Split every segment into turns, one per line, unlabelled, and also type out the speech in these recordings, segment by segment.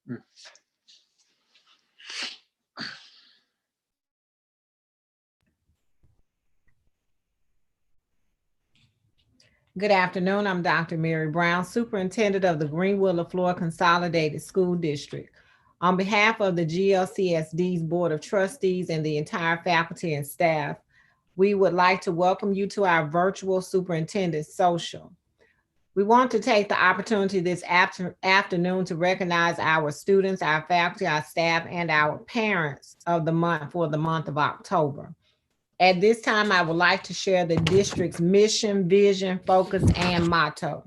Good afternoon. I'm Dr. Mary Brown, Superintendent of the Greenwood LaFleur Consolidated School District. On behalf of the GLCSD's Board of Trustees and the entire faculty and staff, we would like to welcome you to our virtual Superintendent Social. We want to take the opportunity this afternoon to recognize our students, our faculty, our staff, and our parents of the month for the month of October. At this time, I would like to share the district's mission, vision, focus, and motto.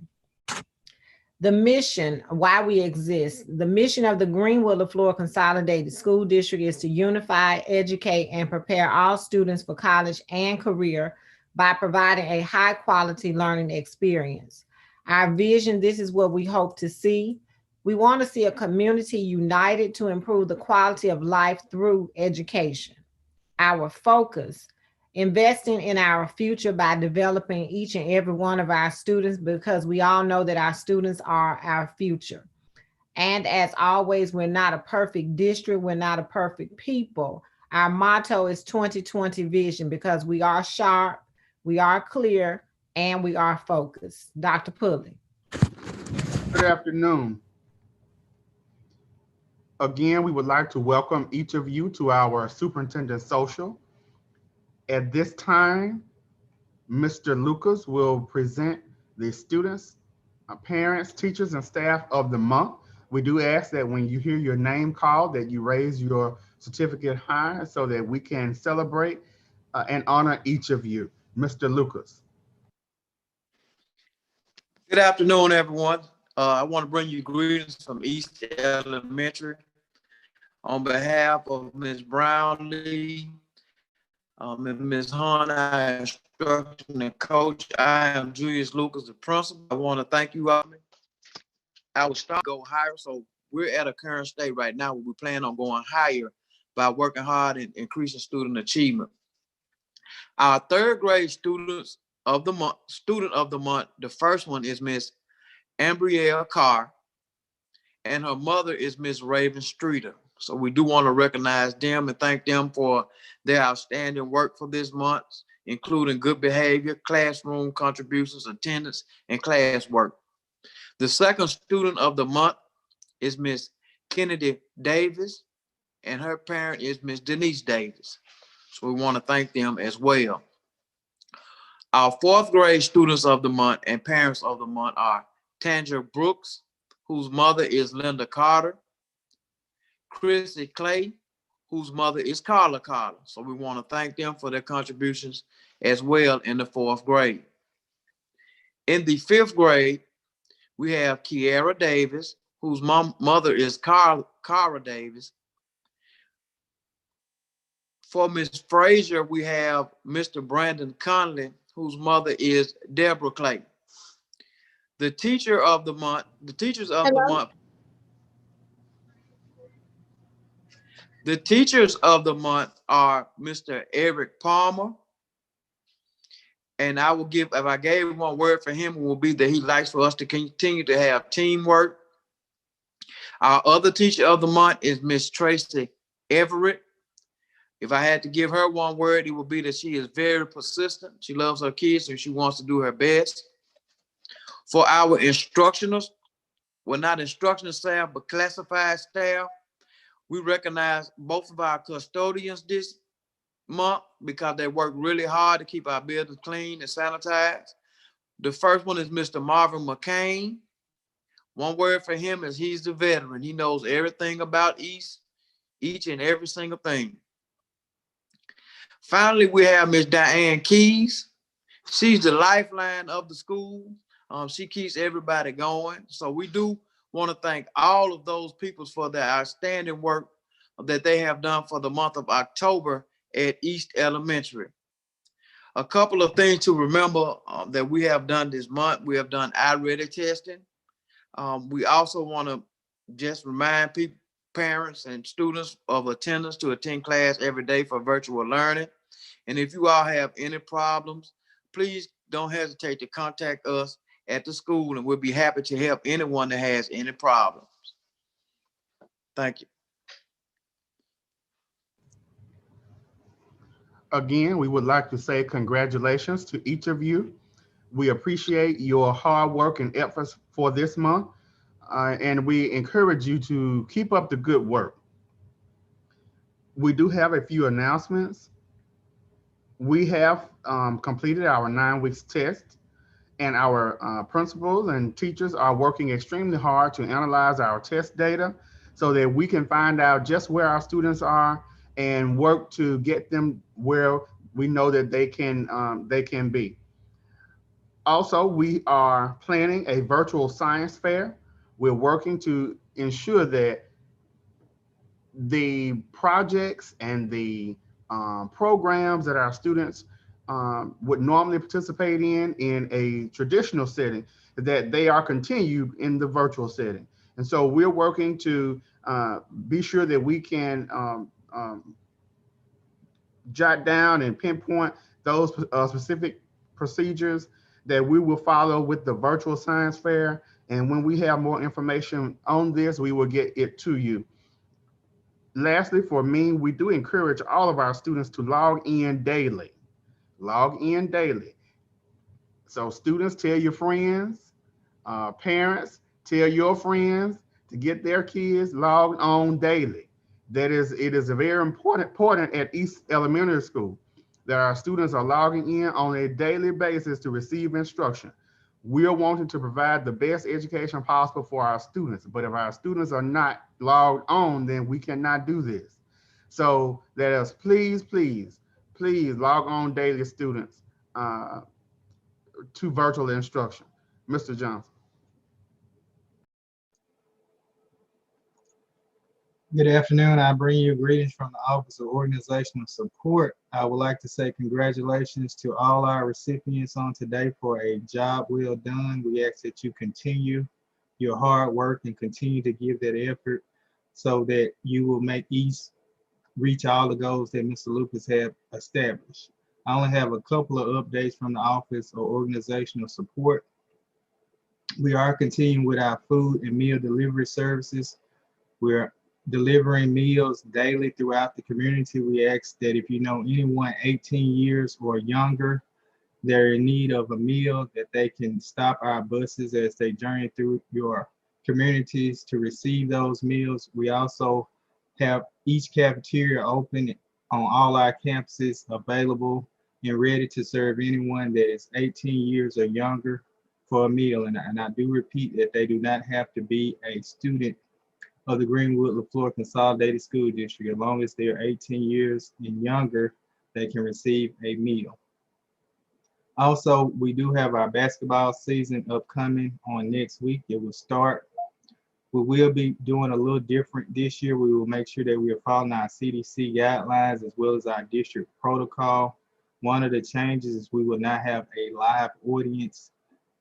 The mission, why we exist. The mission of the Greenwood LaFleur Consolidated School District is to unify, educate, and prepare all students for college and career by providing a high-quality learning experience. Our vision, this is what we hope to see. We want to see a community united to improve the quality of life through education. Our focus, investing in our future by developing each and every one of our students, because we all know that our students are our future. And as always, we're not a perfect district, we're not a perfect people. Our motto is 2020 vision, because we are sharp, we are clear, and we are focused. Dr. Pulley.
Good afternoon. Again, we would like to welcome each of you to our Superintendent Social. At this time, Mr. Lucas will present the students, parents, teachers, and staff of the month. We do ask that when you hear your name called, that you raise your certificate high so that we can celebrate and honor each of you. Mr. Lucas.
Good afternoon, everyone. I want to bring you greetings from East Elementary. On behalf of Ms. Brownlee, Ms. Hunt, our instruction and coach, I am Julius Lucas, the principal. I want to thank you all. I was starting to go higher, so we're at a current state right now where we plan on going higher by working hard and increasing student achievement. Our third grade student of the month, the first one is Miss Ambrielle Carr, and her mother is Miss Raven Streeter. So we do want to recognize them and thank them for their outstanding work for this month, including good behavior, classroom contributions, attendance, and classwork. The second student of the month is Miss Kennedy Davis, and her parent is Miss Denise Davis. So we want to thank them as well. Our fourth grade students of the month and parents of the month are Tandra Brooks, whose mother is Linda Carter, Chrissy Clay, whose mother is Carla Carter. So we want to thank them for their contributions as well in the fourth grade. In the fifth grade, we have Kiara Davis, whose mother is Cara Davis. For Miss Frazier, we have Mr. Brandon Conley, whose mother is Deborah Clay. The teachers of the month are Mr. Eric Palmer. And if I gave one word for him, it will be that he likes for us to continue to have teamwork. Our other teacher of the month is Miss Tracy Everett. If I had to give her one word, it would be that she is very persistent. She loves her kids and she wants to do her best. For our instructionals, well, not instructional staff, but classified staff, we recognize both of our custodians this month because they work really hard to keep our buildings clean and sanitized. The first one is Mr. Marvin McCain. One word for him is he's the veteran. He knows everything about each and every single thing. Finally, we have Miss Diane Keys. She's the lifeline of the school. She keeps everybody going. So we do want to thank all of those people for their outstanding work that they have done for the month of October at East Elementary. A couple of things to remember that we have done this month. We have done iReady testing. We also want to just remind people, parents and students of attendance to attend class every day for virtual learning. And if you all have any problems, please don't hesitate to contact us at the school and we'll be happy to help anyone that has any problems. Thank you.
Again, we would like to say congratulations to each of you. We appreciate your hard work and efforts for this month, and we encourage you to keep up the good work. We do have a few announcements. We have completed our 9 weeks test, and our principals and teachers are working extremely hard to analyze our test data so that we can find out just where our students are and work to get them where we know that they can be. Also, we are planning a virtual science fair. We're working to ensure that the projects and the programs that our students would normally participate in a traditional setting, that they are continued in the virtual setting. And so we're working to be sure that we can jot down and pinpoint those specific procedures that we will follow with the virtual science fair. And when we have more information on this, we will get it to you. Lastly, for me, we do encourage all of our students to log in daily. Log in daily. So students, tell your friends, parents, tell your friends to get their kids logged on daily. It is a very important at East Elementary School that our students are logging in on a daily basis to receive instruction. We are wanting to provide the best education possible for our students, but if our students are not logged on, then we cannot do this. So let us please log on daily, students, to virtual instruction. Mr. Johnson.
Good afternoon. I bring you greetings from the Office of Organizational Support. I would like to say congratulations to all our recipients on today for a job well done. We ask that you continue your hard work and continue to give that effort so that you will make East reach all the goals that Mr. Lucas have established. I only have a couple of updates from the Office of Organizational Support. We are continuing with our food and meal delivery services. We're delivering meals daily throughout the community. We ask that if you know anyone 18 years or younger, they're in need of a meal, that they can stop our buses as they journey through your communities to receive those meals. We also have each cafeteria open on all our campuses, available and ready to serve anyone that is 18 years or younger for a meal. And I do repeat that they do not have to be a student of the Greenwood-LaFleur Consolidated School District. As long as they're 18 years and younger, they can receive a meal. Also, we do have our basketball season upcoming on next week. It will start. We will be doing a little different this year. We will make sure that we are following our CDC guidelines as well as our district protocol. One of the changes is we will not have a live audience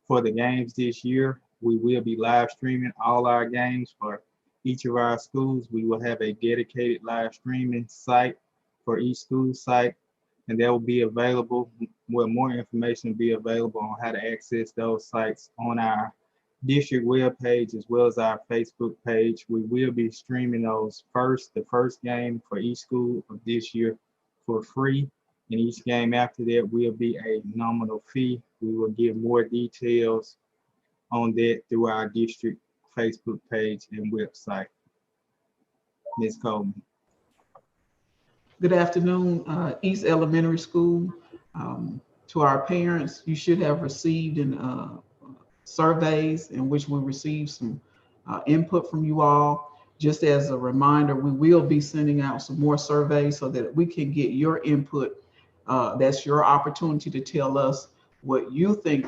for the games this year. We will be live streaming all our games for each of our schools. We will have a dedicated live streaming site for each school site, and that will be available, where more information will be available on how to access those sites on our district web page as well as our Facebook page. We will be streaming the first game for each school of this year for free, and each game after that will be a nominal fee. We will give more details on that through our district Facebook page and website. Ms. Coleman.
Good afternoon, East Elementary School. To our parents, you should have received surveys in which we received some input from you all. Just as a reminder, we will be sending out some more surveys so that we can get your input. That's your opportunity to tell us what you think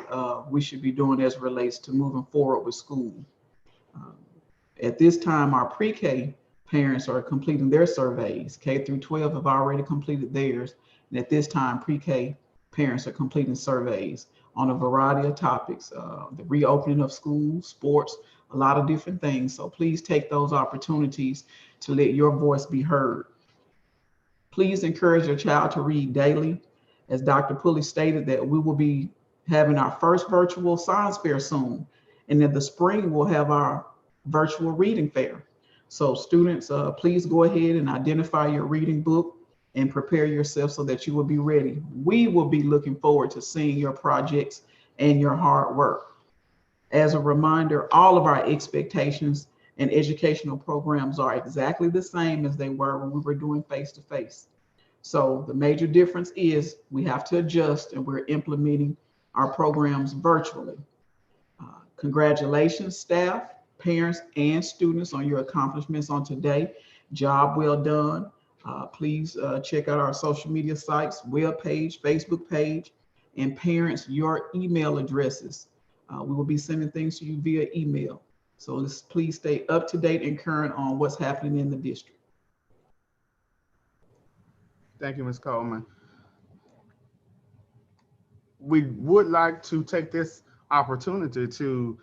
we should be doing as relates to moving forward with school. At this time, our pre-K parents are completing their surveys. K through 12 have already completed theirs. And at this time, pre-K parents are completing surveys on a variety of topics, the reopening of schools, sports, a lot of different things. So please take those opportunities to let your voice be heard. Please encourage your child to read daily. As Dr. Pulley stated, that we will be having our first virtual science fair soon. And in the spring, we'll have our virtual reading fair. So students, please go ahead and identify your reading book and prepare yourself so that you will be ready. We will be looking forward to seeing your projects and your hard work. As a reminder, all of our expectations and educational programs are exactly the same as they were when we were doing face-to-face. So the major difference is we have to adjust, and we're implementing our programs virtually. Congratulations, staff, parents, and students on your accomplishments on today. Job well done. Please check out our social media sites, web page, Facebook page, and parents, your email addresses. We will be sending things to you via email. So please stay up to date and current on what's happening in the district.
Thank you, Ms. Coleman. We would like to take this opportunity to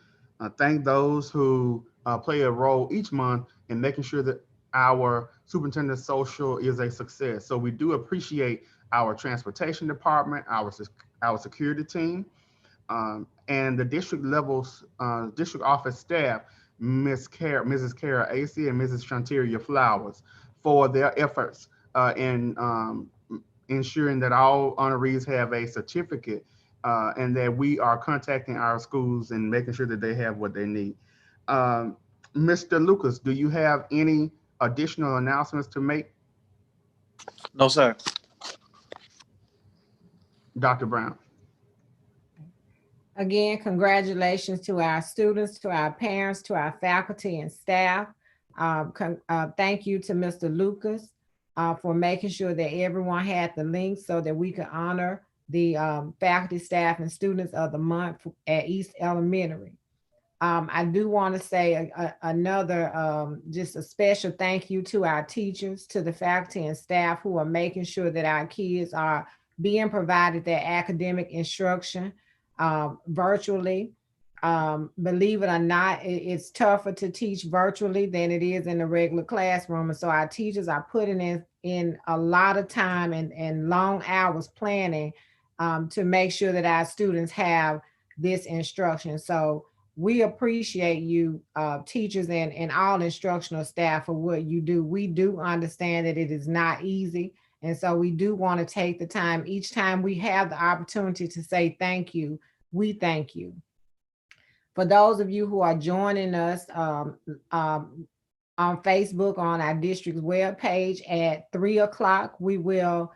thank those who play a role each month in making sure that our superintendent social is a success. So we do appreciate our transportation department, our security team, and the district levels, district office staff, Mrs. Kara Acey and Mrs. Shanteria Flowers, for their efforts in ensuring that all honorees have a certificate, and that we are contacting our schools and making sure that they have what they need. Mr. Lucas, do you have any additional announcements to make?
No, sir.
Dr. Brown.
Again, congratulations to our students, to our parents, to our faculty and staff. Thank you to Mr. Lucas for making sure that everyone had the link so that we could honor the faculty, staff, and students of the month at East Elementary. I do want to say another, just a special thank you to our teachers, to the faculty and staff who are making sure that our kids are being provided their academic instruction virtually. Believe it or not, it's tougher to teach virtually than it is in the regular classroom. And so our teachers are putting in a lot of time and long hours planning to make sure that our students have this instruction. So we appreciate you, teachers and all instructional staff, for what you do. We do understand that it is not easy. And so we do want to take the time each time we have the opportunity to say thank you. We thank you. For those of you who are joining us on Facebook on our district's webpage at 3 o'clock, we will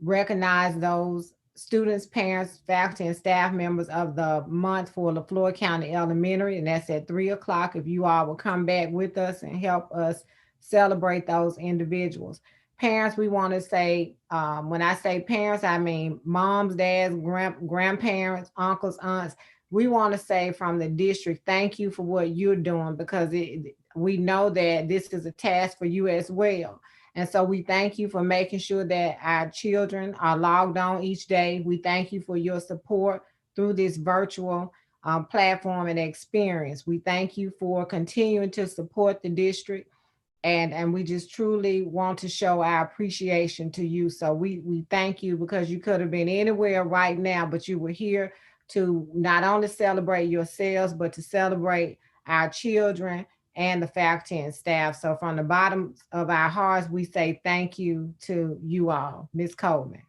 recognize those students, parents, faculty, and staff members of the month for Lafleur County Elementary, and that's at 3 o'clock. If you all will come back with us and help us celebrate those individuals. Parents, we want to say, when I say parents, I mean moms, dads, grandparents, uncles, aunts. We want to say from the district, thank you for what you're doing, because we know that this is a task for you as well. And so we thank you for making sure that our children are logged on each day. We thank you for your support through this virtual platform and experience. We thank you for continuing to support the district. And we just truly want to show our appreciation to you. So we thank you, because you could have been anywhere right now, but you were here to not only celebrate yourselves, but to celebrate our children and the faculty and staff. So from the bottom of our hearts, we say thank you to you all. Ms. Coleman.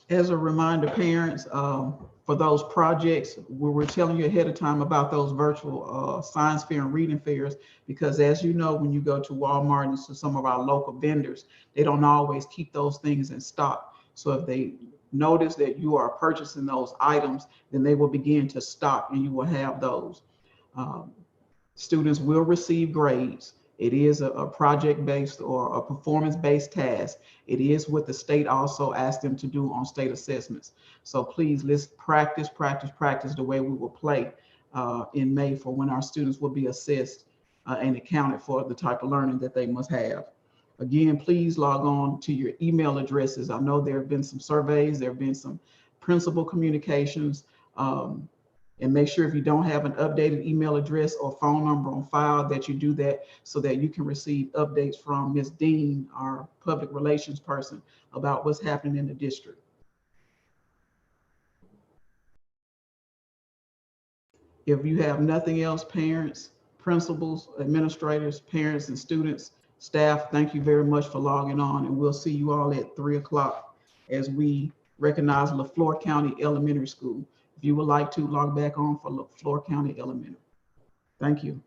As a reminder, parents, for those projects, we were telling you ahead of time about those virtual science fair and reading fairs, because as you know, when you go to Walmart and to some of our local vendors, they don't always keep those things in stock. So if they notice that you are purchasing those items, then they will begin to stock and you will have those. Students will receive grades. It is a project-based or a performance-based task. It is what the state also asked them to do on state assessments. So please, let's practice the way we will play in May for when our students will be assessed and accounted for the type of learning that they must have. Again, please log on to your email addresses. I know there have been some surveys, there have been some principal communications, and make sure if you don't have an updated email address or phone number on file that you do that, so that you can receive updates from Ms. Dean, our public relations person, about what's happening in the district. If you have nothing else, parents, principals, administrators, parents, and students, staff, thank you very much for logging on, and we'll see you all at 3 o'clock as we recognize LaFleur County Elementary School. If you would like to log back on for LaFleur County Elementary. Thank you.